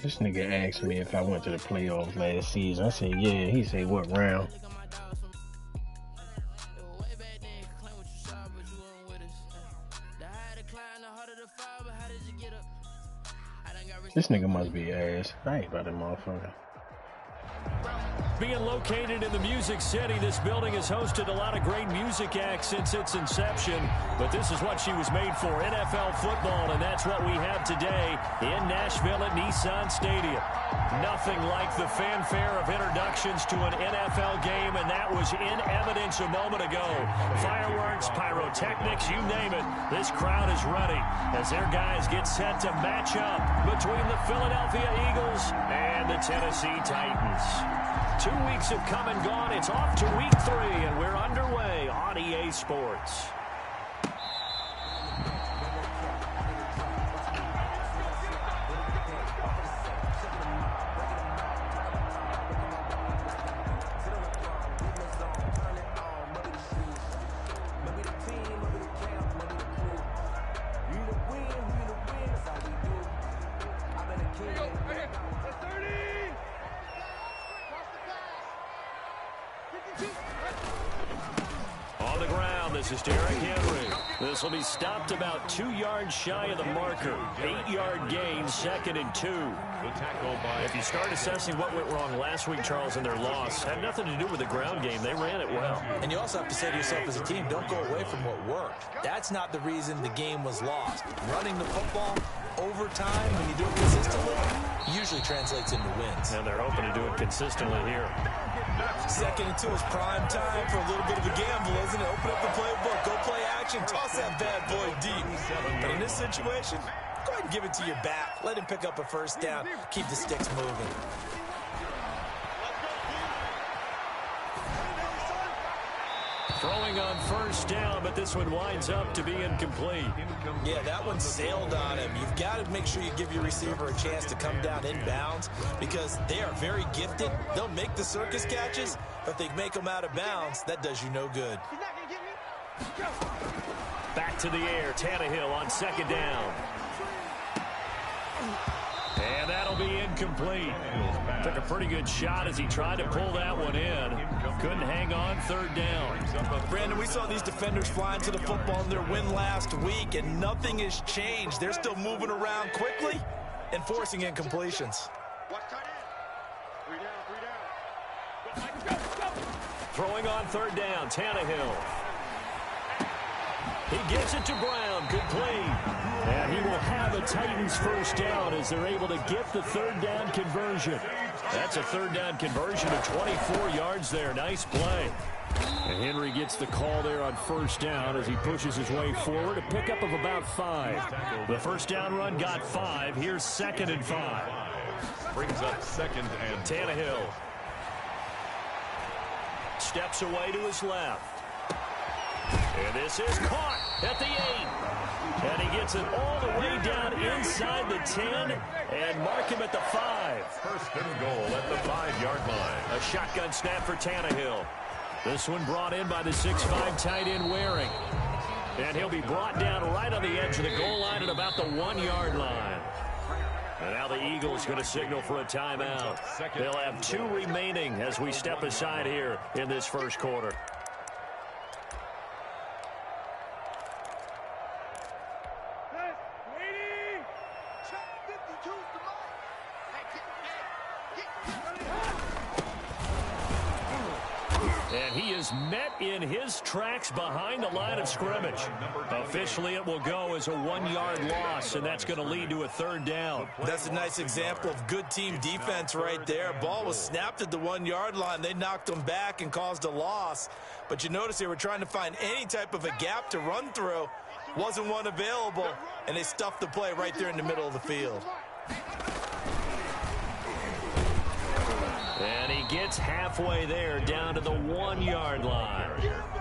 This nigga asked me if I went to the playoffs last season. I said, yeah. He said, what round? This nigga must be ass. I ain't about that motherfucker. Being located in the Music City, this building has hosted a lot of great music acts since its inception. But this is what she was made for, NFL football, and that's what we have today in Nashville at Nissan Stadium. Nothing like the fanfare of introductions to an NFL game, and that was in evidence a moment ago. Fireworks, pyrotechnics, you name it. This crowd is ready as their guys get set to match up between the Philadelphia Eagles and the Tennessee Titans. 2 weeks have come and gone. It's off to week 3, and we're underway on EA Sports. On the ground, this is Derrick Henry. This will be stopped about 2 yards shy of the marker. 8-yard gain, 2nd and 2. If you start assessing what went wrong last week, Charles, in their loss, had nothing to do with the ground game. They ran it well. And you also have to say to yourself as a team, don't go away from what worked. That's not the reason the game was lost. Running the football over time, when you do it consistently, usually translates into wins. And they're hoping to do it consistently here. 2nd and 2 is prime time for a little bit of a gamble, isn't it? Open up the playbook, go play action, toss that bad boy deep. But in this situation, go ahead and give it to your back. Let him pick up a first down. Keep the sticks moving. Throwing on first down, but this one winds up to be incomplete. Yeah, that one sailed on him. You've got to make sure you give your receiver a chance to come down inbounds because they are very gifted. They'll make the circus catches, but if they make them out of bounds, that does you no good. Back to the air, Tannehill on 2nd down. And that'll be incomplete. Took a pretty good shot as he tried to pull that one in. Couldn't hang on 3rd down. Brandon, we saw these defenders flying to the football in their win last week, and nothing has changed. They're still moving around quickly and forcing incompletions. Throwing on 3rd down, Tannehill. He gives it to Brown, complete. And he will have a Titans first down as they're able to get the 3rd down conversion. That's a 3rd down conversion of 24 yards there. Nice play. And Henry gets the call there on first down as he pushes his way forward. A pickup of about 5. The first down run got 5. Here's 2nd and 5. Brings up 2nd and Tannehill steps away to his left. And this is caught at the 8. And he gets it all the way down inside the 10 and mark him at the 5. First and goal at the 5-yard line. A shotgun snap for Tannehill. This one brought in by the 6'5" tight end Waring. And he'll be brought down right on the edge of the goal line at about the 1-yard line. And now the Eagles going to signal for a timeout. They'll have 2 remaining as we step aside here in this first quarter. And he is met in his tracks behind the line of scrimmage. Officially, it will go as a 1-yard loss, and that's going to lead to a 3rd down. That's a nice example of good team defense right there. Ball was snapped at the 1-yard line. They knocked them back and caused a loss. But you notice they were trying to find any type of a gap to run through. Wasn't one available, and they stuffed the play right there in the middle of the field. And he gets halfway there down to the 1-yard line.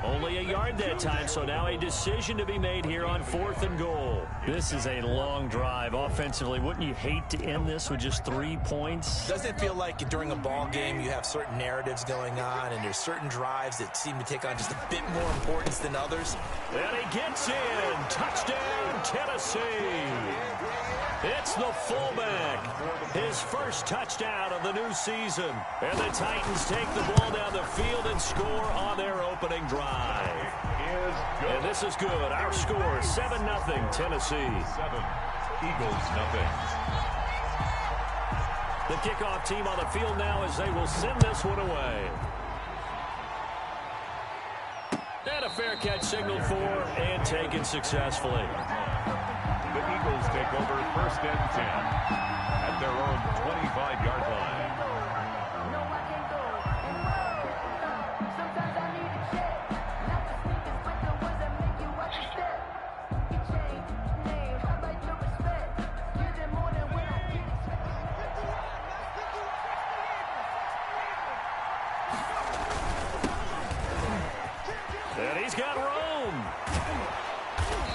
Only a yard that time, so now a decision to be made here on 4th and goal. This is a long drive offensively. Wouldn't you hate to end this with just 3 points? Doesn't it feel like during a ball game you have certain narratives going on and there's certain drives that seem to take on just a bit more importance than others? And he gets in. Touchdown, Tennessee. It's the fullback. His first touchdown of the new season. And the Titans take the ball down the field and score on their opening drive. And this is good. Our score, 7-0 Tennessee. 7, Eagles nothing. The kickoff team on the field now as they will send this one away. And a fair catch signaled for and taken successfully. The Eagles take over 1st and 10 at their own 25-yard line. And he's got room.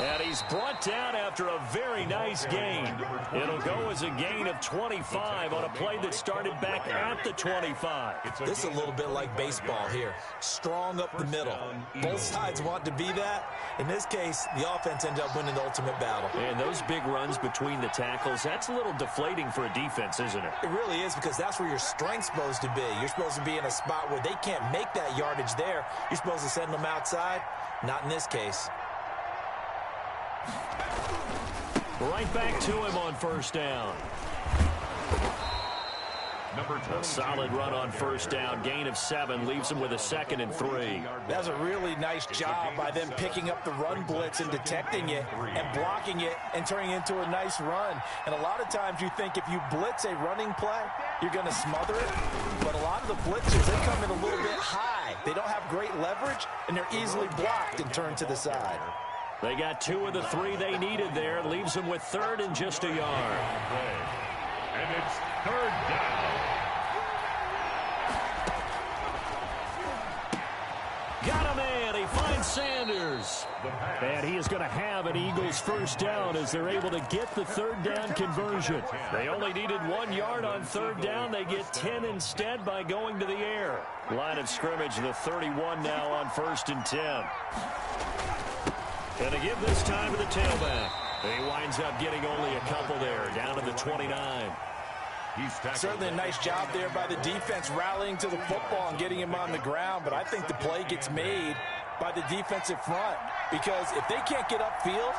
And he's brought down after a very nice gain. It'll go as a gain of 25 on a play that started back at the 25. This is a little bit like baseball here. Strong up the middle. Both sides want to be that. In this case, the offense ended up winning the ultimate battle. And those big runs between the tackles, that's a little deflating for a defense, isn't it? It really is, because that's where your strength's supposed to be. You're supposed to be in a spot where they can't make that yardage there. You're supposed to send them outside. Not in this case. Right back to him on 1st down. A solid run on 1st down. Gain of 7 leaves him with a 2nd and 3. That's a really nice job by them picking up the run blitz and detecting it and blocking it and turning it into a nice run. And a lot of times you think if you blitz a running play, you're going to smother it. But a lot of the blitzers, they come in a little bit high. They don't have great leverage, and they're easily blocked and turned to the side. They got 2 of the 3 they needed there. Leaves them with 3rd and just a yard. And it's 3rd down. Got a man. He finds Sanders. And he is going to have an Eagles 1st down as they're able to get the 3rd down conversion. They only needed 1 yard on 3rd down. They get 10 instead by going to the air. Line of scrimmage, the 31 now on 1st and 10. And to give this time to the tailback. He winds up getting only a couple there, down to the 29. Certainly a nice job there by the defense rallying to the football and getting him on the ground, but I think the play gets made by the defensive front, because if they can't get upfield,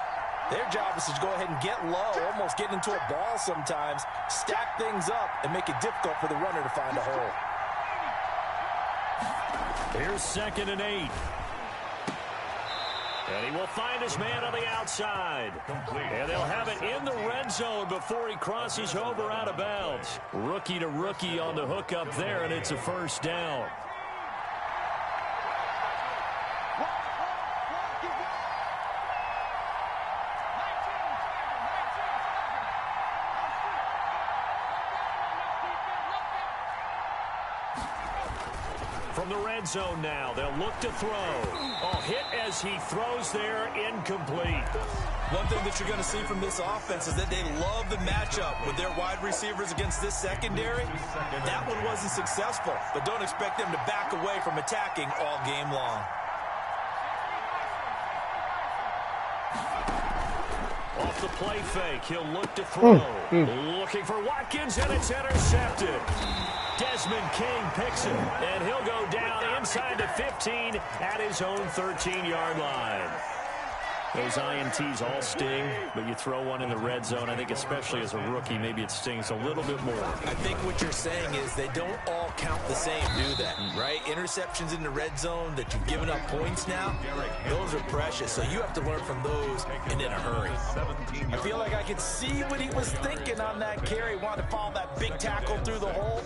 their job is to go ahead and get low, almost get into a ball sometimes, stack things up, and make it difficult for the runner to find a hole. Here's 2nd and 8. And he will find his man on the outside. And they'll have it in the red zone before he crosses over out of bounds. Rookie to rookie on the hook up there, and it's a 1st down. From the red zone now, they'll look to throw. Oh, hit as he throws there, incomplete. One thing that you're going to see from this offense is that they love the matchup with their wide receivers against this secondary. That one wasn't successful, but don't expect them to back away from attacking all game long. Off the play fake, he'll look to throw. Looking for Watkins, and it's intercepted. Desmond King picks him, and he'll go down inside the 15 at his own 13-yard line. Those INTs all sting, but you throw one in the red zone, I think especially as a rookie, maybe it stings a little bit more. I think what you're saying is they don't all count the same, do they? Right? Interceptions in the red zone that you've given up points now, those are precious. So you have to learn from those and in a hurry. I feel like I could see what he was thinking on that carry. Wanted to follow that big tackle through the hole.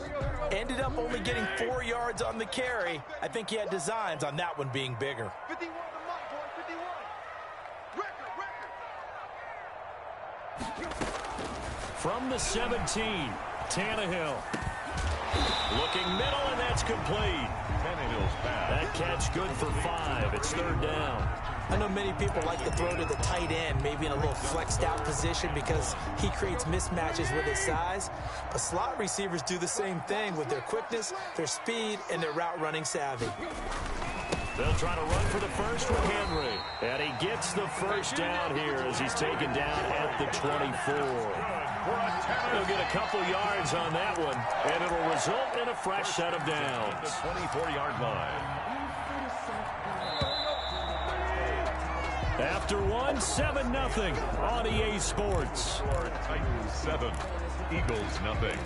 Ended up only getting 4 yards on the carry. I think he had designs on that one being bigger. 51 to Mike, boy, 51. Record. From the 17, Tannehill. Looking middle, and that's complete. Tannehill's pass. That catch good for 5. It's 3rd down. I know many people like to throw to the tight end, maybe in a little flexed out position because he creates mismatches with his size. But slot receivers do the same thing with their quickness, their speed, and their route running savvy. They'll try to run for the first with Henry. And he gets the first down here as he's taken down at the 24. He'll get a couple yards on that one, and it'll result in a fresh set of downs. The 24-yard line. After one, 7-0 on EA Sports. Titans 7, Eagles nothing.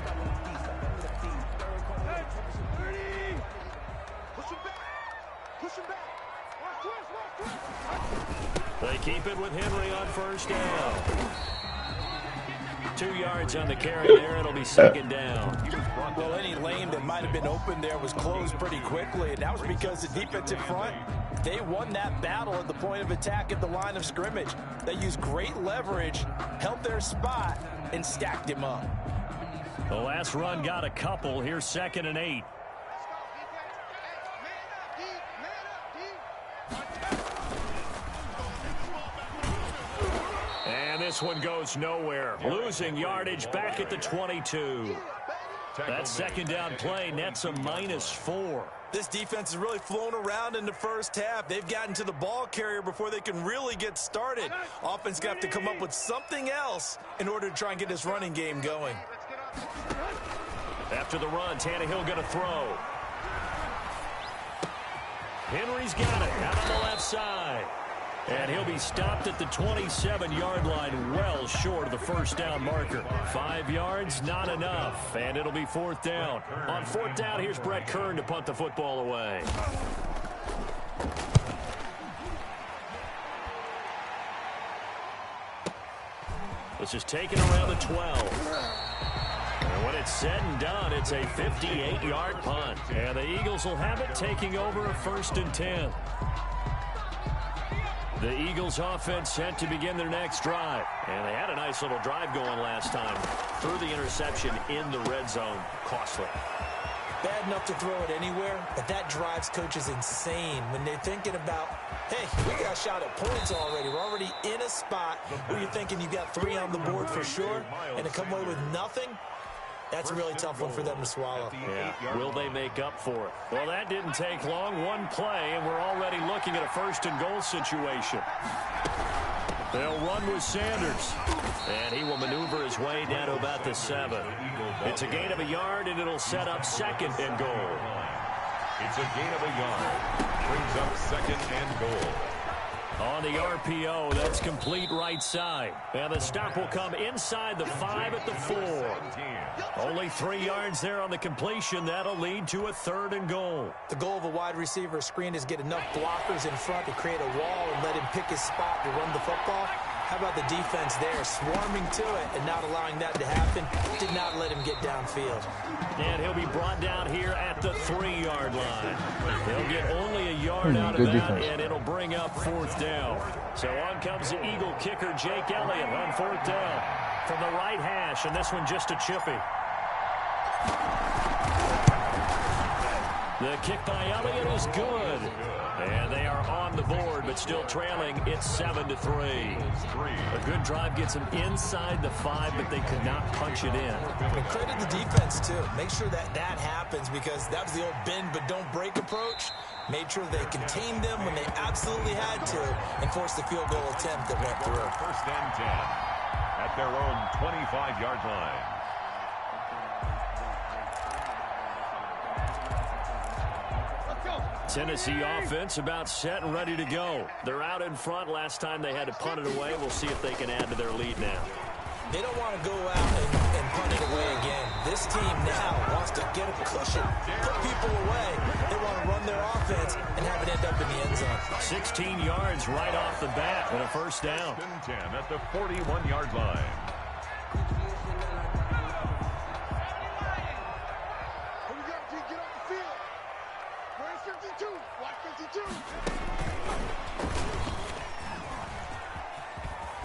They keep it with Henry on first down. 2 yards on the carry there. It'll be second down. Well, any lane that might have been open there was closed pretty quickly, and that was because the defensive front, they won that battle at the point of attack at the line of scrimmage. They used great leverage, held their spot, and stacked him up. The last run got a couple. Here's 2nd and 8. And this one goes nowhere. Losing yardage back at the 22. That second down play nets a -4. This defense has really flown around in the first half. They've gotten to the ball carrier before they can really get started. Offense got to come up with something else in order to try and get this running game going. After the run, Tannehill going to throw. Henry's got it out on the left side. And he'll be stopped at the 27-yard line, well short of the first down marker. 5 yards, not enough, and it'll be 4th down. On 4th down, here's Brett Kern to punt the football away. This is taken around the 12. And when it's said and done, it's a 58-yard punt. And the Eagles will have it, taking over a 1st and 10. The Eagles offense set to begin their next drive. And they had a nice little drive going last time. Threw the interception in the red zone. Costly. Bad enough to throw it anywhere, but that drives coaches insane when they're thinking about, hey, we got shot at points already. We're already in a spot where you're thinking you got 3 on the board for sure, and to come away with nothing, that's a really tough one for them to swallow. Yeah. Will they make up for it? Well, that didn't take long. One play, and we're already looking at a 1st and goal situation. They'll run with Sanders. And he will maneuver his way down to about the 7. It's a gain of a yard, and it'll set up 2nd and goal. It's a gain of a yard. Brings up 2nd and goal. On the RPO, that's complete right side. And the stop will come inside the 5 at the 4. Only 3 yards there on the completion. That'll lead to a 3rd and goal. The goal of a wide receiver screen is get enough blockers in front to create a wall and let him pick his spot to run the football. How about the defense there, swarming to it and not allowing that to happen? Did not let him get downfield. And he'll be brought down here at the 3-yard line. He'll get only a yard out of that, defense. and it'll bring up 4th down. So on comes the Eagle kicker, Jake Elliott, on 4th down from the right hash, and this one just a chippy. The kick by Elliott is good. And they are on the board, but still trailing. It's 7-3. A good drive gets them inside the 5, but they could not punch it in. And credit the defense, too. Make sure that happens, because that was the old bend but don't break approach. Made sure they contained them when they absolutely had to and forced the field goal attempt that went through. 1st and 10 at their own 25-yard line. Tennessee offense about set and ready to go. They're out in front. Last time they had to punt it away. We'll see if they can add to their lead now. They don't want to go out and punt it away again. This team now wants to get a cushion, put people away. They want to run their offense and have it end up in the end zone. 16 yards right off the bat and a 1st down. 10 at the 41-yard line.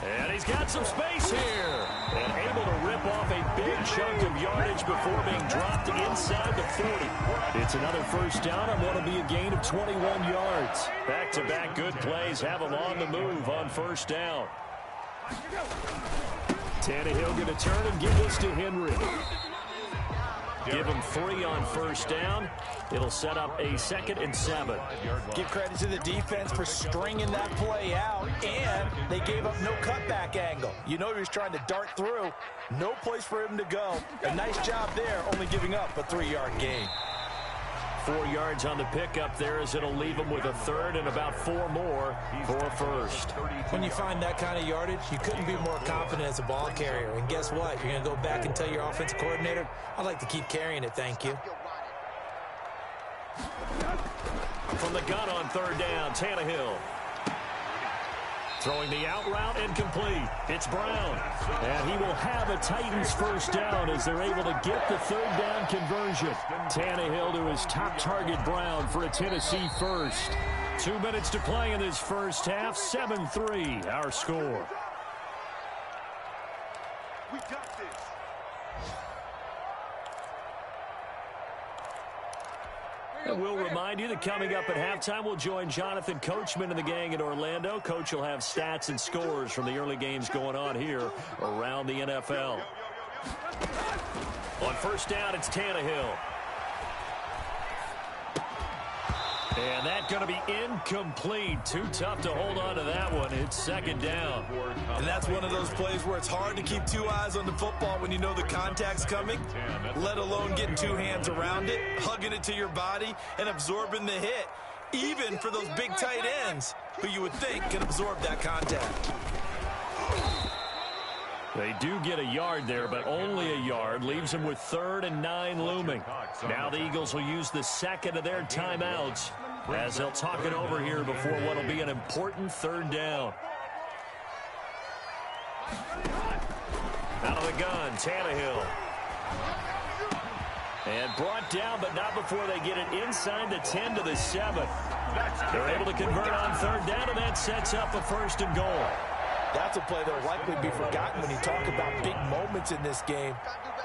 And he's got some space here. And able to rip off a big chunk of yardage before being dropped inside the 40. It's another 1st down and what will be a gain of 21 yards. Back-to-back good plays have him on the move on 1st down. Tannehill going to turn and give this to Henry. Give them 3 on first down. It'll set up a 2nd and 7. Give credit to the defense for stringing that play out, and they gave up no cutback angle. You know he was trying to dart through. No place for him to go. A nice job there, only giving up a 3-yard gain. 4 yards on the pickup there as it'll leave them with a 3rd and about 4 more for a first. When you find that kind of yardage, you couldn't be more confident as a ball carrier. And guess what? You're going to go back and tell your offensive coordinator, I'd like to keep carrying it, thank you. From the gun on 3rd down, Tannehill. Throwing the out route, incomplete. It's Brown. And he will have a Titans first down as they're able to get the 3rd down conversion. Tannehill to his top target, Brown, for a Tennessee first. 2 minutes to play in this first half. 7-3, our score. We got this. And we'll remind you that coming up at halftime, we'll join Jonathan Coachman and the gang in Orlando. Coach will have stats and scores from the early games going on here around the NFL. On first down, it's Tannehill. And that's going to be incomplete. Too tough to hold on to that one. It's 2nd down. And that's one of those plays where it's hard to keep 2 eyes on the football when you know the contact's coming, let alone getting 2 hands around it, hugging it to your body, and absorbing the hit, even for those big tight ends who you would think can absorb that contact. They do get a yard there, but only a yard. Leaves them with 3rd and 9 looming. Now the Eagles will use the 2nd of their timeouts as they'll talk it over here before what will be an important 3rd down. Out of the gun, Tannehill. And brought down, but not before they get it inside the 10 to the 7. They're able to convert on 3rd down, and that sets up a 1st and goal. That's a play that will likely be forgotten when you talk about big moments in this game.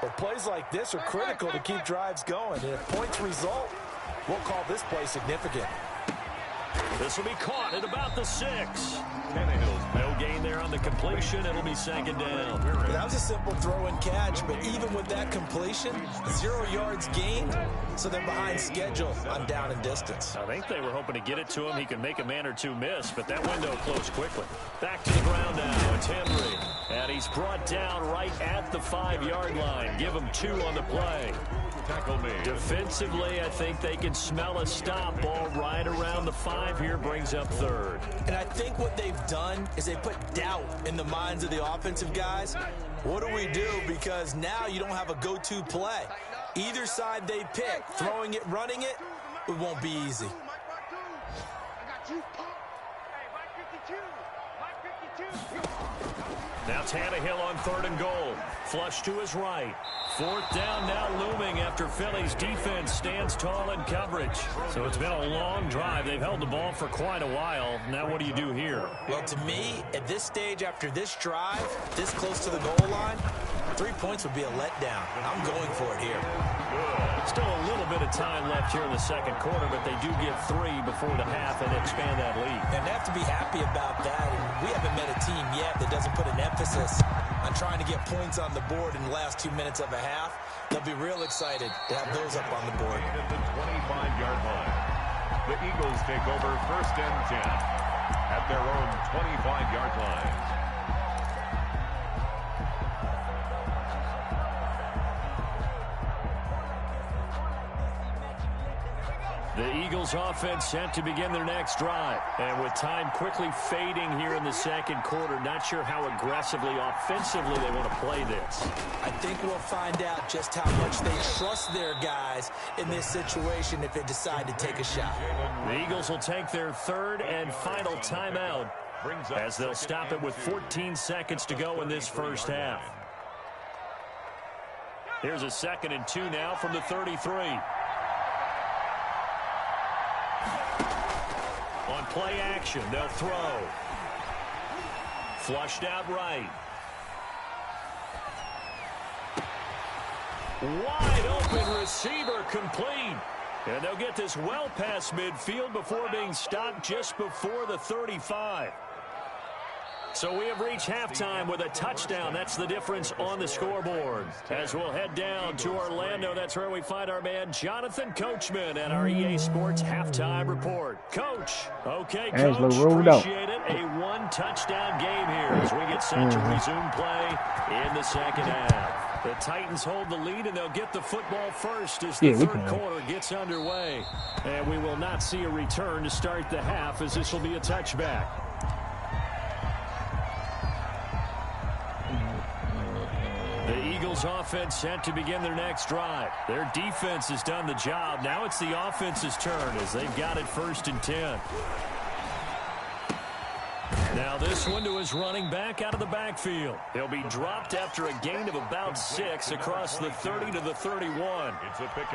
But plays like this are critical to keep drives going. And if points result, we'll call this play significant. This will be caught at about the 6. No gain there on the completion. It'll be 2nd down. That was a simple throw and catch, but even with that completion, 0 yards gained, so they're behind schedule on down and distance. I think they were hoping to get it to him. He could make a man or 2 miss, but that window closed quickly. Back to the ground now. It's Henry. And he's brought down right at the 5-yard line. Give him 2 on the play. Defensively, I think they can smell a stop. Ball right around the 5 here, brings up 3rd. And I think what they've done is they put doubt in the minds of the offensive guys. What do we do? Because now you don't have a go-to play. Either side they pick, throwing it, running it, it won't be easy. Now Tannehill on 3rd and goal. Flush to his right. 4th down now looming after Philly's defense stands tall in coverage. So it's been a long drive. They've held the ball for quite a while. Now what do you do here? Well, to me, at this stage after this drive, this close to the goal line, 3 points would be a letdown. I'm going for it here. Still a little bit of time left here in the 2nd quarter, but they do get 3 before the half and expand that lead. And they have to be happy about that. And we haven't met a team yet that doesn't put an emphasis on trying to get points on the board in the last 2 minutes of a half. They'll be real excited to have those up on the board. At the 25-yard line. The Eagles take over 1st and 10 at their own 25-yard line. The Eagles offense set to begin their next drive. And with time quickly fading here in the 2nd quarter, not sure how aggressively, offensively they want to play this. I think we'll find out just how much they trust their guys in this situation if they decide to take a shot. The Eagles will take their 3rd and final timeout as they'll stop it with 14 seconds to go in this first half. Here's a 2nd and 2 now from the 33. On play action, they'll throw. Flushed out right. Wide open receiver complete. And they'll get this well past midfield before being stopped just before the 35. So we have reached halftime with a touchdown. That's the difference on the scoreboard. As we'll head down to Orlando, that's where we find our man Jonathan Coachman at our EA Sports Halftime Report. Coach, okay, Coach, appreciate it. A one-touchdown game here as we get set to resume play in the second half. The Titans hold the lead, and they'll get the football first as the third quarter gets underway. And we will not see a return to start the half, as this will be a touchback. The Eagles offense set to begin their next drive. Their defense has done the job. Now it's the offense's turn as they've got it 1st and 10. Now this one to his running back out of the backfield. He'll be dropped after a gain of about 6 across the 30 to the 31.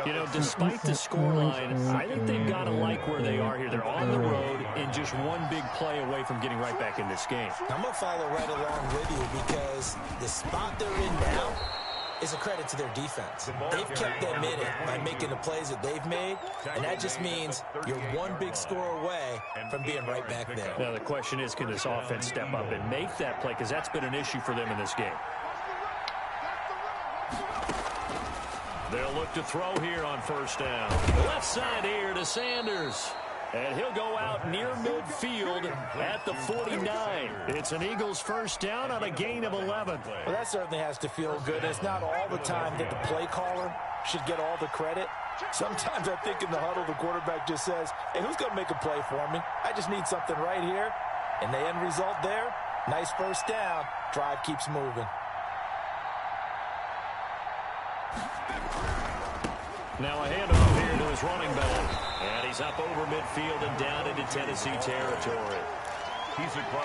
You know, despite the scoreline, I think they've got to like where they are here. They're on the road and just one big play away from getting right back in this game. I'm going to follow right along with you because the spot they're in now is a credit to their defense. They've kept them in it by making the plays that they've made, and that just means you're one big score away from being right back there. Now the question is, can this offense step up and make that play, because that's been an issue for them in this game. They'll look to throw here on 1st down. Left side here to Sanders. And he'll go out near midfield at the 49. It's an Eagles 1st down on a gain of 11. Well, that certainly has to feel good. It's not all the time that the play caller should get all the credit. Sometimes I think in the huddle, the quarterback just says, hey, who's going to make a play for me? I just need something right here. And the end result there, nice 1st down. Drive keeps moving. Now a handoff here to his running back. And he's up over midfield and down into Tennessee territory.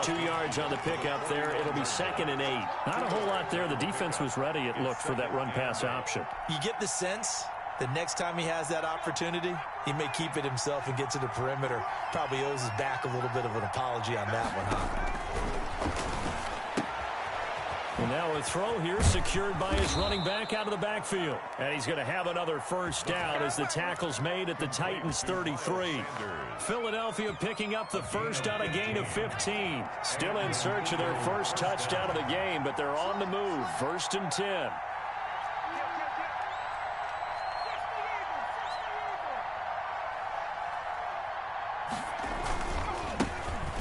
2 yards on the pickup there. It'll be 2nd and 8. Not a whole lot there. The defense was ready, it looked, for that run-pass option. You get the sense that next time he has that opportunity, he may keep it himself and get to the perimeter. Probably owes his back a little bit of an apology on that one, huh? And now a throw here secured by his running back out of the backfield. And he's going to have another 1st down as the tackle's made at the Titans 33. Philadelphia picking up the 1st on a gain of 15. Still in search of their 1st touchdown of the game, but they're on the move. 1st and 10.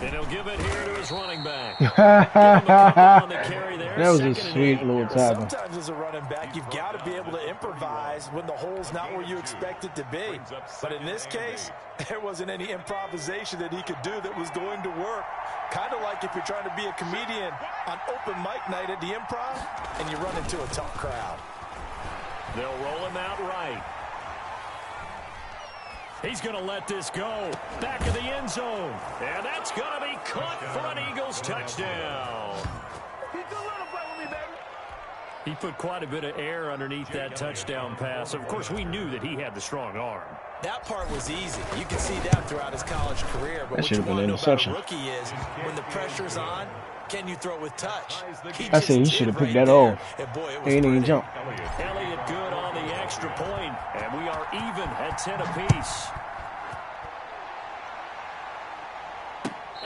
And he'll give it here to his running back. On the carry there. That was a sweet little tackle. Sometimes as a running back, you've got to be able to improvise when the hole's not where you expect it to be. But in this case, there wasn't any improvisation that he could do that was going to work. Kind of like if you're trying to be a comedian on open mic night at the Improv and you run into a tough crowd. They'll roll him out right. He's going to let this go. Back of the end zone. And that's going to be caught for an Eagles touchdown. He put quite a bit of air underneath that touchdown pass. Of course, we knew that he had the strong arm. That part was easy. You can see that throughout his college career. But what you want to know about a rookie is when the pressure's on, can you throw with touch? I say he should have picked that off. He ain't even jump. Elliott good on the extra point, and we are even at 10 apiece.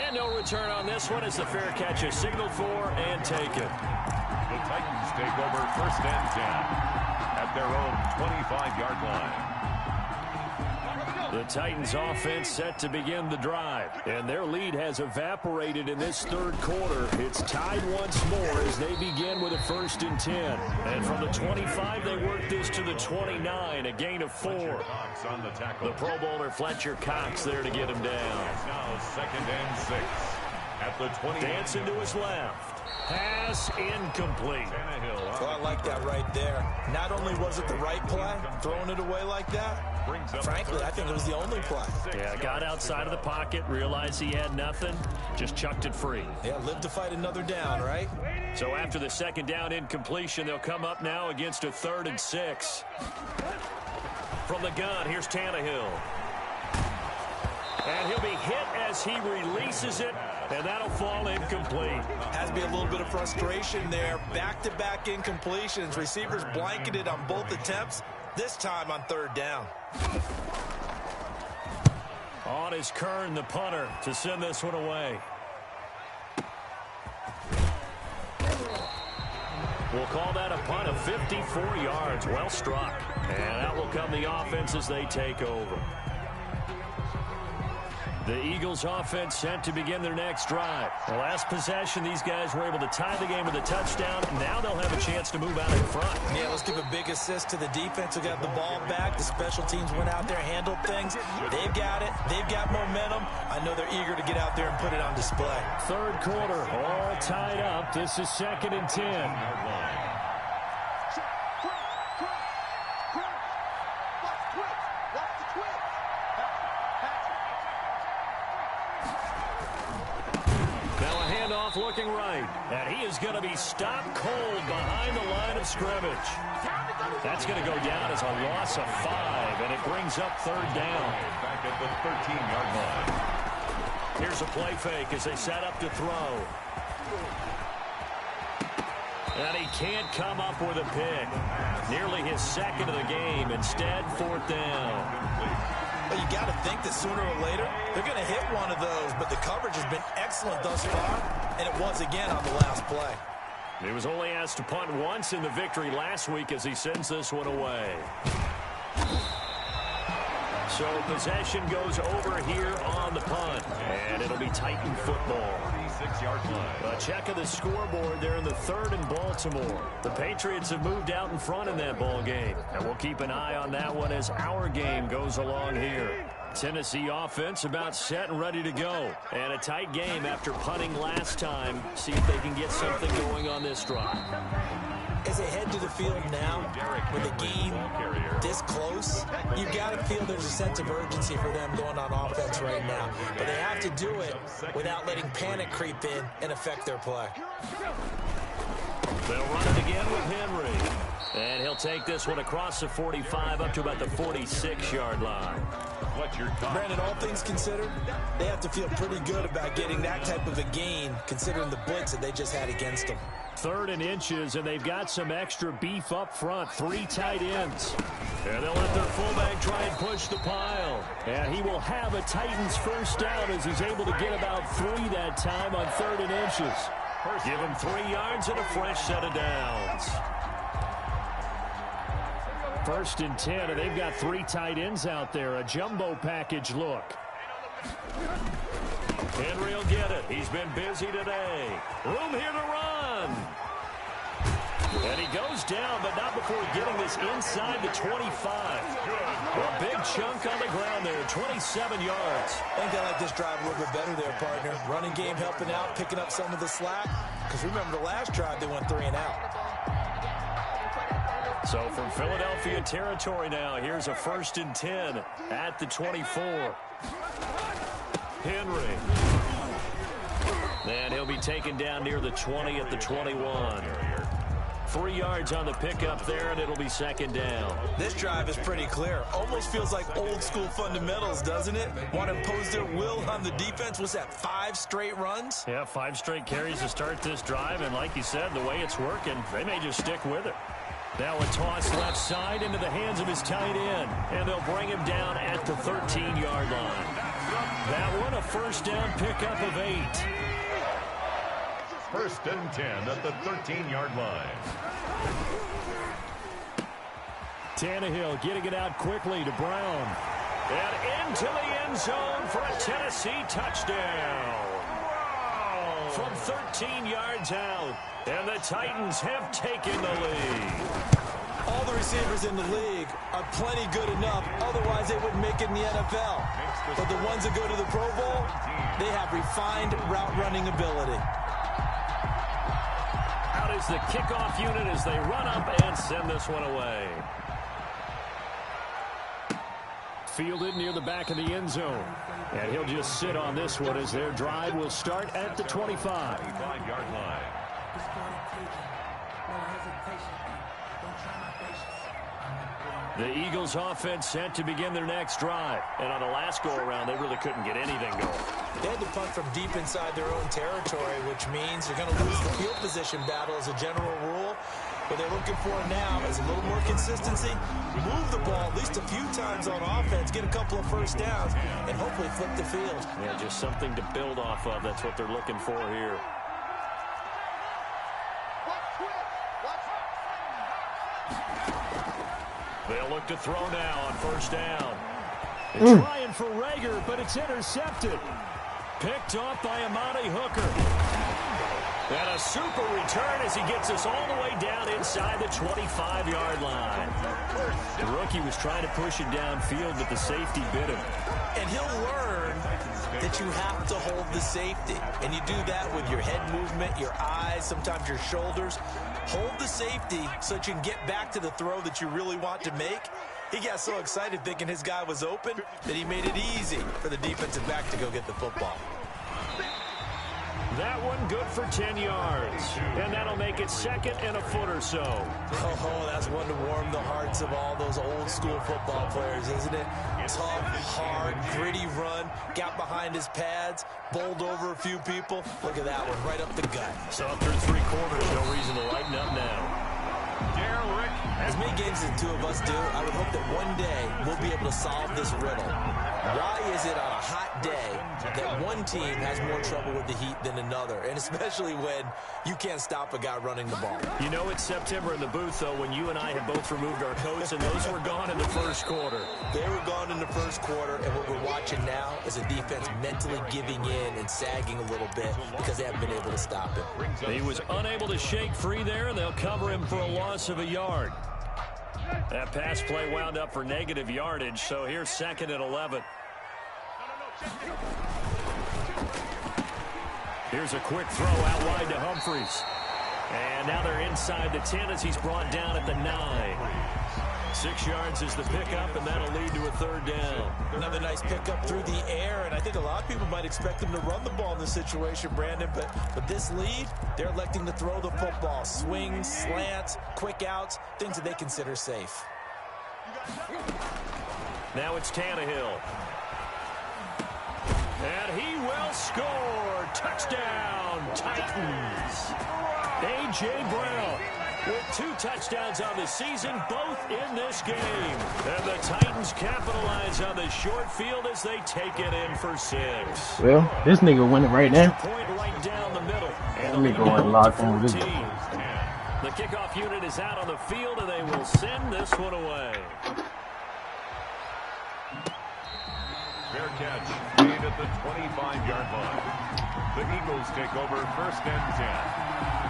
And no return on this one as the fair catch is signaled for and taken. The Titans take over 1st and 10 at their own 25-yard line. The Titans offense set to begin the drive, and their lead has evaporated in this 3rd quarter. It's tied once more as they begin with a 1st and 10. And from the 25, they work this to the 29, a gain of 4. The Pro Bowler Fletcher Cox there to get him down. Now 2nd and 6 at the 20. Dancing to his left. Pass incomplete. Well, I like that right there. Not only was it the right play, throwing it away like that, frankly, I think it was the only play. Yeah, got outside of the pocket, realized he had nothing, just chucked it free. Yeah, live to fight another down, right? So after the 2nd down incompletion, they'll come up now against a 3rd and 6. From the gun, here's Tannehill. And he'll be hit as he releases it, and that'll fall incomplete. Has to be a little bit of frustration there. Back-to-back incompletions. Receivers blanketed on both attempts, this time on 3rd down. On is Kern, the punter, to send this one away. We'll call that a punt of 54 yards. Well struck. And out will come the offense as they take over. The Eagles offense set to begin their next drive. The last possession, these guys were able to tie the game with a touchdown. Now they'll have a chance to move out in front. Yeah, let's give a big assist to the defense who got the ball back. The special teams went out there, handled things. They've got it. They've got momentum. I know they're eager to get out there and put it on display. Third quarter, all tied up. This is 2nd and 10. Looking right, and he is going to be stopped cold behind the line of scrimmage. That's going to go down as a loss of 5, and it brings up 3rd down. Back at the 13-yard line. Here's a play fake as they set up to throw. And he can't come up with a pick. Nearly his 2nd of the game. Instead, 4th down. Well, you got to think that sooner or later they're going to hit one of those, but the coverage has been excellent thus far, and it was again on the last play. He was only asked to punt once in the victory last week as he sends this one away. So possession goes over here on the punt, and it'll be Titan football. 46-yard line. A check of the scoreboard there in the 3rd and Baltimore. The Patriots have moved out in front in that ball game, and we'll keep an eye on that one as our game goes along here. Tennessee offense about set and ready to go. And a tight game after punting last time. See if they can get something going on this drive. As they head to the field now, with the game this close, you've got to feel there's a sense of urgency for them going on offense right now. But they have to do it without letting panic creep in and affect their play. They'll run it again with Henry. And he'll take this one across the 45 up to about the 46-yard line. Brandon, all things considered, they have to feel pretty good about getting that type of a gain, considering the blitz that they just had against them. 3rd and inches, and they've got some extra beef up front. 3 tight ends. And they'll let their fullback try and push the pile. And he will have a Titans first down as he's able to get about 3 that time on 3rd and inches. Give him 3 yards and a fresh set of downs. 1st and 10, and they've got 3 tight ends out there. A jumbo package look. Henry will get it. He's been busy today. Room here to run. And he goes down, but not before getting this inside the 25. A big chunk on the ground there, 27 yards. I think they like this drive a little bit better there, partner. Running game helping out, picking up some of the slack. Because remember, the last drive, they went 3 and out. So from Philadelphia territory now, here's a 1st and 10 at the 24. Henry. And he'll be taken down near the 20 at the 21. 3 yards on the pickup there, and it'll be 2nd down. This drive is pretty clear. Almost feels like old school fundamentals, doesn't it? Want to impose their will on the defense. Was that 5 straight runs? Yeah, 5 straight carries to start this drive, and like you said, the way it's working, they may just stick with it. Now a toss left side into the hands of his tight end, and they'll bring him down at the 13-yard line. That one, a 1st down pickup of 8. 1st and 10 at the 13-yard line. Tannehill getting it out quickly to Brown. And into the end zone for a Tennessee touchdown. From 13 yards out, and the Titans have taken the lead. All the receivers in the league are plenty good enough, otherwise they wouldn't make it in the NFL. But the ones that go to the Pro Bowl, they have refined route running ability. Out is the kickoff unit as they run up and send this one away. Fielded near the back of the end zone. And he'll just sit on this one as their drive will start at the 25. 25-yard line. The Eagles offense set to begin their next drive. And on the last go-around, they really couldn't get anything going. They had to punt from deep inside their own territory, which means they're going to lose the field position battle as a general rule. What they're looking for now is a little more consistency, move the ball at least a few times on offense, get a couple of 1st downs, and hopefully flip the field. Yeah, just something to build off of. That's what they're looking for here. Watch twist. Watch They'll look to throw now on first down. They're trying for Rager, but it's intercepted. Picked off by Amani Hooker. And a super return as he gets us all the way down inside the 25-yard line. The rookie was trying to push it downfield, but the safety bit him. And he'll learn that you have to hold the safety. And you do that with your head movement, your eyes, sometimes your shoulders. Hold the safety so that you can get back to the throw that you really want to make. He got so excited thinking his guy was open that he made it easy for the defensive back to go get the football. That one good for 10 yards. And that'll make it second and a foot or so. Oh, that's one to warm the hearts of all those old school football players, isn't it? Tough, hard, gritty run. Got behind his pads, bowled over a few people. Look at that one, right up the gut. So through 3 quarters, no reason to lighten up now. As many games as the two of us do, I would hope that one day we'll be able to solve this riddle. Why is it on a hot day that one team has more trouble with the heat than another? And especially when you can't stop a guy running the ball. You know it's September in the booth, though, when you and I have both removed our coats, and those were gone in the first quarter. They were gone in the first quarter, and what we're watching now is a defense mentally giving in and sagging a little bit because they haven't been able to stop him. He was unable to shake free there, and they'll cover him for a loss of a yard. That pass play wound up for negative yardage, so here's second and 11. Here's a quick throw out wide to Humphries. And now they're inside the 10 as he's brought down at the 9. 6 yards is the pickup, and that'll lead to a third down. Another nice pickup through the air, and I think a lot of people might expect him to run the ball in this situation, Brandon, but this lead, they're electing to throw the football. Swings, slants, quick outs, things that they consider safe. Now it's Tannehill. And he will score. Touchdown, Titans. A.J. Brown with 2 touchdowns on the season, both in this game. And the Titans capitalize on the short field as they take it in for 6. Well, this nigga winning right now. Point right down the middle. That nigga went locked on this. The kickoff unit is out on the field, and they will send this one away. Fair catch made at the 25-yard line. The Eagles take over first and 10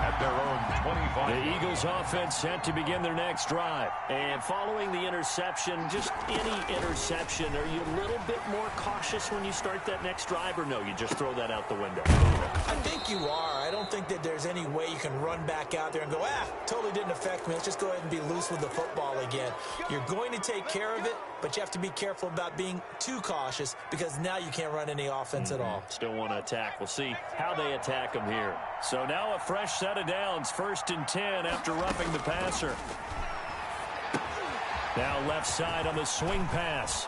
at their own 25. The Eagles offense set to begin their next drive. And following the interception, just any interception, are you a little bit more cautious when you start that next drive, or no, you just throw that out the window? I think you are. I don't think that there's any way you can run back out there and go, totally didn't affect me. Let's just go ahead and be loose with the football again. You're going to take care of it, but you have to be careful about being too cautious because now you can't run any offense at all. Still want to attack. We'll see how they attack them here. So now a fresh set of downs, first and 10 after roughing the passer. Now left side on the swing pass.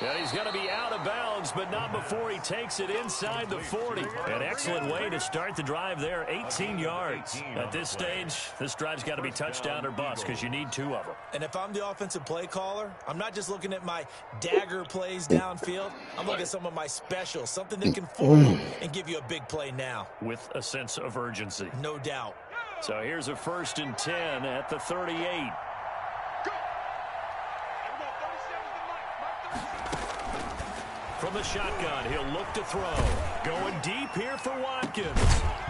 And he's going to be out of bounds, but not before he takes it inside the 40. An excellent way to start the drive there, 18 yards. At this stage, this drive's got to be touchdown or bust because you need 2 of them. And if I'm the offensive play caller, I'm not just looking at my dagger plays downfield. I'm looking at some of my specials, something that can fool you and give you a big play now. With a sense of urgency. No doubt. So here's a first and 10 at the 38. From the shotgun, he'll look to throw. Going deep here for Watkins.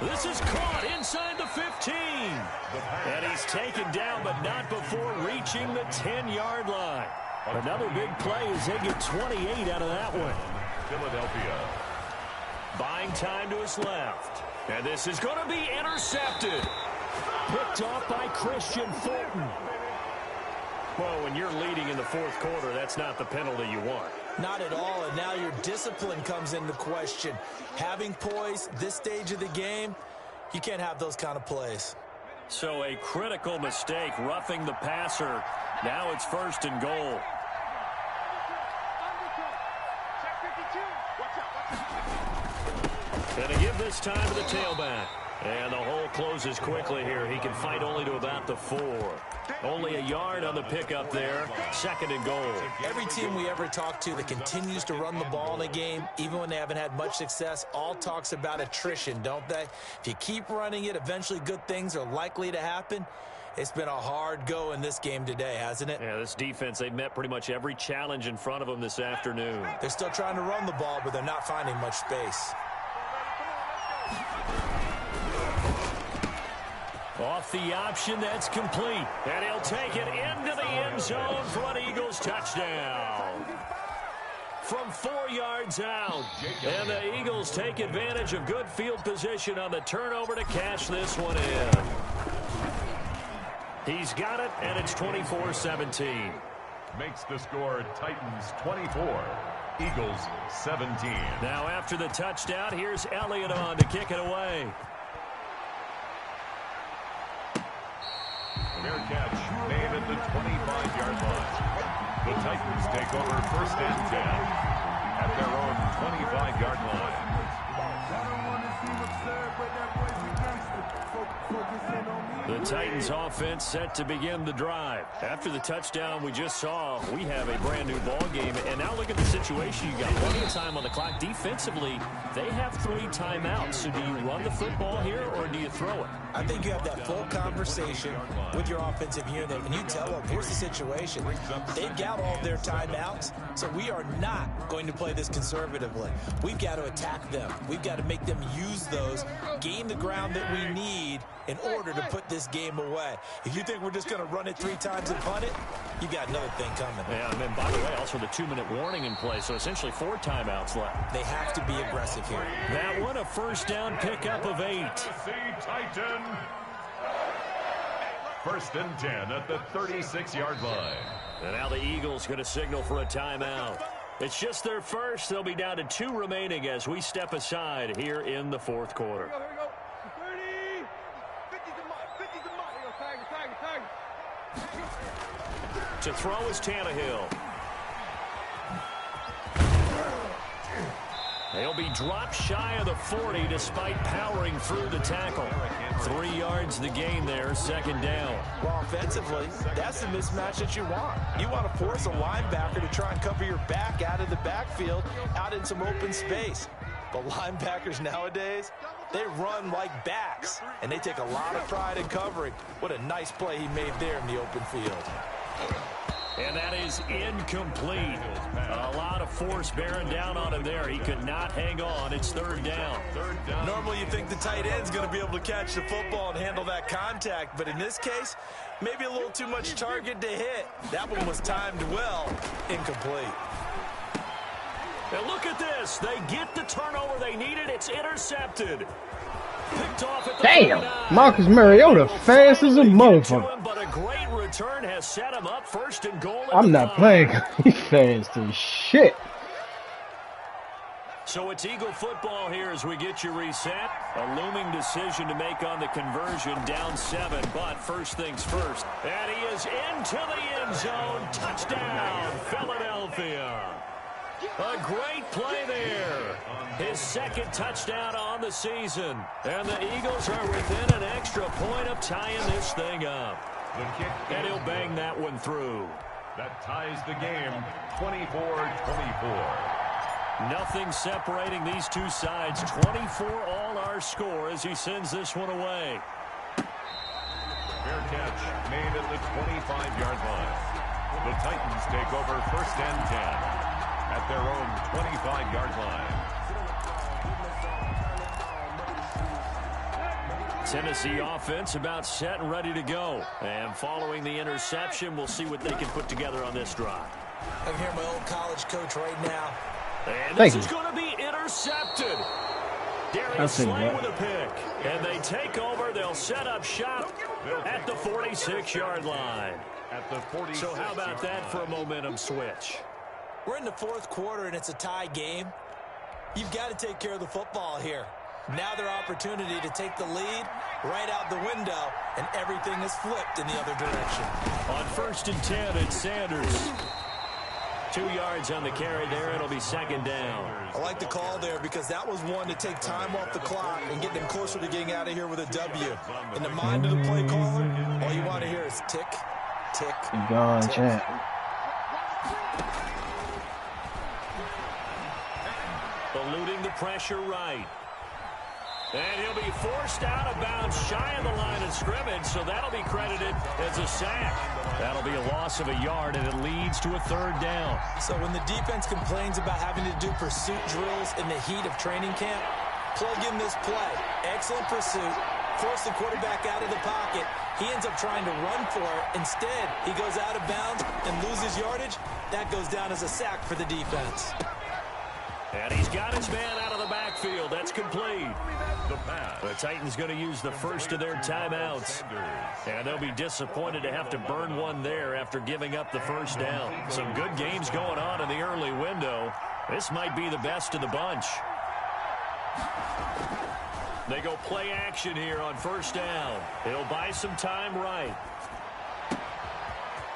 This is caught inside the 15. And he's taken down, but not before reaching the 10-yard line. Another big play as they get 28 out of that one. Philadelphia. Buying time to his left. And this is going to be intercepted. Picked off by Christian Fulton. Well, when you're leading in the fourth quarter, that's not the penalty you want. Not at all, and now your discipline comes into question. Having poise this stage of the game, you can't have those kind of plays. So a critical mistake, roughing the passer. Now it's first and goal. And to give this time to the tailback. And the hole closes quickly here. He can fight only to about the 4. Only a yard on the pickup there. Second and goal. Every team we ever talk to that continues to run the ball in a game, even when they haven't had much success, all talks about attrition, don't they? If you keep running it, eventually good things are likely to happen. It's been a hard go in this game today, hasn't it? Yeah, this defense, they've met pretty much every challenge in front of them this afternoon. They're still trying to run the ball, but they're not finding much space. Off the option, that's complete. And he'll take it into the end zone for an Eagles touchdown. From 4 yards out. And the Eagles take advantage of good field position on the turnover to cash this one in. He's got it, and it's 24-17. Makes the score Titans 24, Eagles 17. Now after the touchdown, here's Elliott on to kick it away. Fair catch made at the 25-yard line. The Titans take over 1st and 10 at their own 25-yard line. The Titans offense set to begin the drive. After the touchdown we just saw, we have a brand new ball game. And now look at the situation. You got plenty of time on the clock. Defensively, they have 3 timeouts. So do you run the football here or do you throw it? I think you have that full conversation with your offensive unit, and you tell them, here's the situation. They've got all their timeouts, so we are not going to play this conservatively. We've got to attack them. We've got to make them use those, gain the ground that we need in order to put this game away. If you think we're just going to run it 3 times and punt it, you got another thing coming. Yeah, and then, by the way, also the 2-minute warning in play, so essentially 4 timeouts left. They have to be aggressive here. That one, a first down pickup of 8. Titan. 1st and 10 at the 36-yard line. And now the Eagles going to signal for a timeout. It's just their first. They'll be down to 2 remaining as we step aside here in the 4th quarter. Here we go. 30. 50 to mine. 50 to mine. Here we go. Tag. To throw is Tannehill. They'll be dropped shy of the 40 despite powering through the tackle. 3 yards the gain there, 2nd down. Well, offensively, that's the mismatch that you want. You want to force a linebacker to try and cover your back out of the backfield, out in some open space. But linebackers nowadays, they run like backs, and they take a lot of pride in covering. What a nice play he made there in the open field. And that is incomplete. A lot of force bearing down on him there. He could not hang on. It's 3rd down. Normally you think the tight end's going to be able to catch the football and handle that contact, but in this case, maybe a little too much target to hit. That one was timed well. Incomplete. And look at this. They get the turnover they needed. It's intercepted. Picked off at the Damn, 39. Marcus Mariota fast as a motherfucker. But a great return has set him up 1st and goal. I'm not playing. He's fast as shit. So it's Eagle football here as we get you reset. A looming decision to make on the conversion, down 7. But first things first. And he is into the end zone. Touchdown, Philadelphia. A great play there. His 2nd touchdown on the season. And the Eagles are within an extra point of tying this thing up. The kick, And he'll bang that one through. that ties the game 24-24. Nothing separating these two sides. 24 all our score as he sends this one away. Fair catch made at the 25-yard line. The Titans take over 1st and 10 at their own 25-yard line. Tennessee offense about set and ready to go. And following the interception, we'll see what they can put together on this drive. I can hear my old college coach right now. And this is going to be intercepted. Darius Slay with a pick. And they take over. They'll set up shop at the 46-yard line. At the 46. So how about that for a momentum switch? We're in the 4th quarter, and it's a tie game. You've got to take care of the football here. Now their opportunity to take the lead right out the window, and everything is flipped in the other direction. On 1st and 10, it's Sanders. 2 yards on the carry there. It'll be 2nd down. I like the call there because that was one to take time off the clock and get them closer to getting out of here with a W. In the mind of the play caller, all you want to hear is tick, tick, Gone, tick. champ. Eluding the pressure right. And he'll be forced out of bounds shy of the line of scrimmage, so that'll be credited as a sack. That'll be a loss of a yard, and it leads to a third down. So when the defense complains about having to do pursuit drills in the heat of training camp, plug in this play. Excellent pursuit. Force the quarterback out of the pocket. He ends up trying to run for it. Instead, he goes out of bounds and loses yardage. That goes down as a sack for the defense. And he's got his man out of the backfield. That's complete. The pass. The Titans going to use the first of their timeouts. And they'll be disappointed to have to burn one there after giving up the first down. Some good games going on in the early window. This might be the best of the bunch. They go play action here on first down. He'll buy some time right.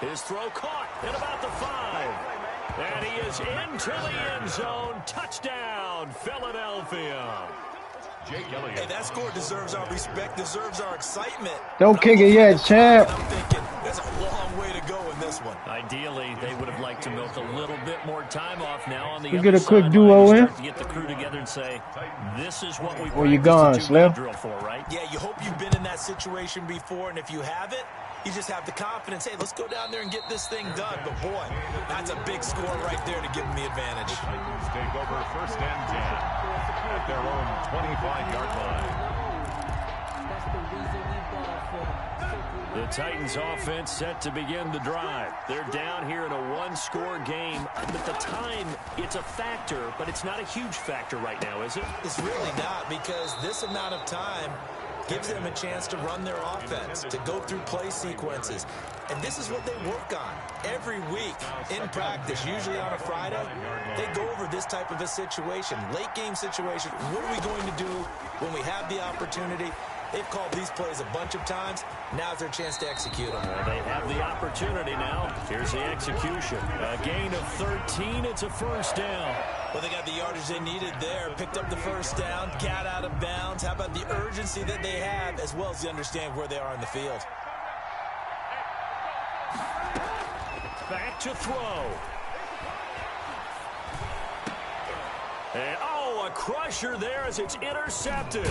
His throw caught at about the 5. And he is into the end zone. Touchdown, Philadelphia. Jake Elliott. Hey, that score deserves our respect, deserves our excitement. Don't kick it yet, champ. I'm thinking there's a long way to go in this one. Ideally, they would have liked to milk a little bit more time off now on the We other get a quick sideline. duo in. Start to get the crew together and say, this is what we Where you practiced going, a 2-minute Slim? drill for, right? Yeah, you hope you've been in that situation before, and if you haven't, you just have the confidence, hey, let's go down there and get this thing done. But, boy, that's a big score right there to give them the advantage. Titans take over first and 10 at their own 25-yard line. The Titans offense set to begin the drive. They're down here in a one-score game. But the time, it's a factor, but it's not a huge factor right now, is it? It's really not, because this amount of time gives them a chance to run their offense, to go through play sequences. And this is what they work on every week in practice, usually on a Friday. They go over this type of a situation, late game situation. What are we going to do when we have the opportunity? They've called these plays a bunch of times. Now's their chance to execute them. Well, they have the opportunity now. Here's the execution. A gain of 13. It's a first down. Well, they got the yardage they needed there. Picked up the first down. Got out of bounds. How about the urgency that they have, as well as they understand where they are in the field? Back to throw. And, a crusher there as it's intercepted.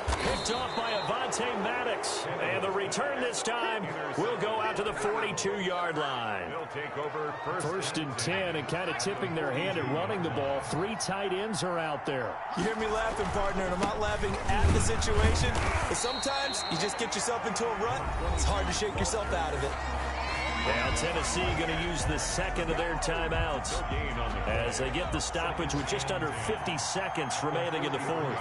Picked off by Avonte Maddox. And the return this time will go out to the 42-yard line. They'll take over First and 10, and kind of tipping their hand at running the ball. 3 tight ends are out there. You hear me laughing, partner, and I'm not laughing at the situation. But sometimes you just get yourself into a rut. It's hard to shake yourself out of it. Now Tennessee going to use the second of their timeouts as they get the stoppage with just under 50 seconds remaining in the fourth.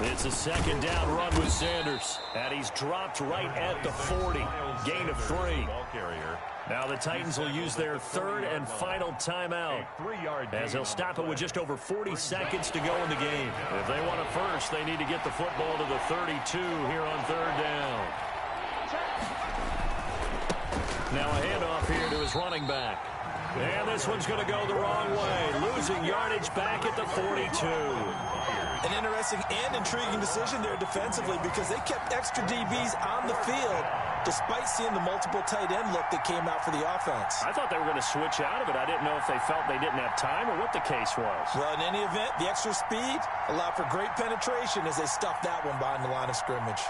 It's a second down run with Sanders, and he's dropped right at the 40. Gain of 3. Now the Titans will use their third and final timeout, as they'll stop it with just over 40 seconds to go in the game. If they want a first, they need to get the football to the 32 here on third down. Now a handoff here to his running back. And this one's going to go the wrong way, losing yardage back at the 42. An interesting and intriguing decision there defensively, because they kept extra DBs on the field despite seeing the multiple tight end look that came out for the offense. I thought they were going to switch out of it. I didn't know if they felt they didn't have time or what the case was. Well, in any event, the extra speed allowed for great penetration as they stuffed that one behind the line of scrimmage.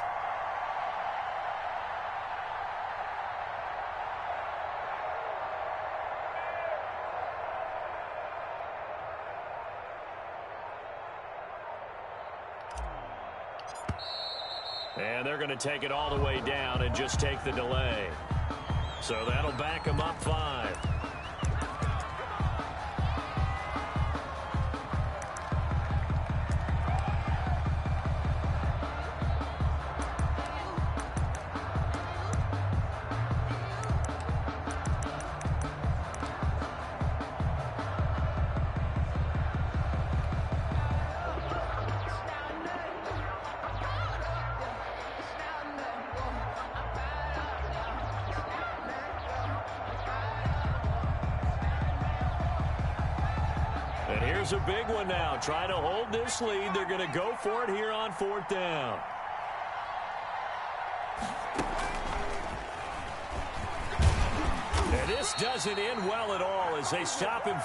And they're going to take it all the way down and just take the delay. So that'll back them up 5. And here's a big one now. Trying to hold this lead. They're going to go for it here on fourth down. doesn't end well at all as they stop him.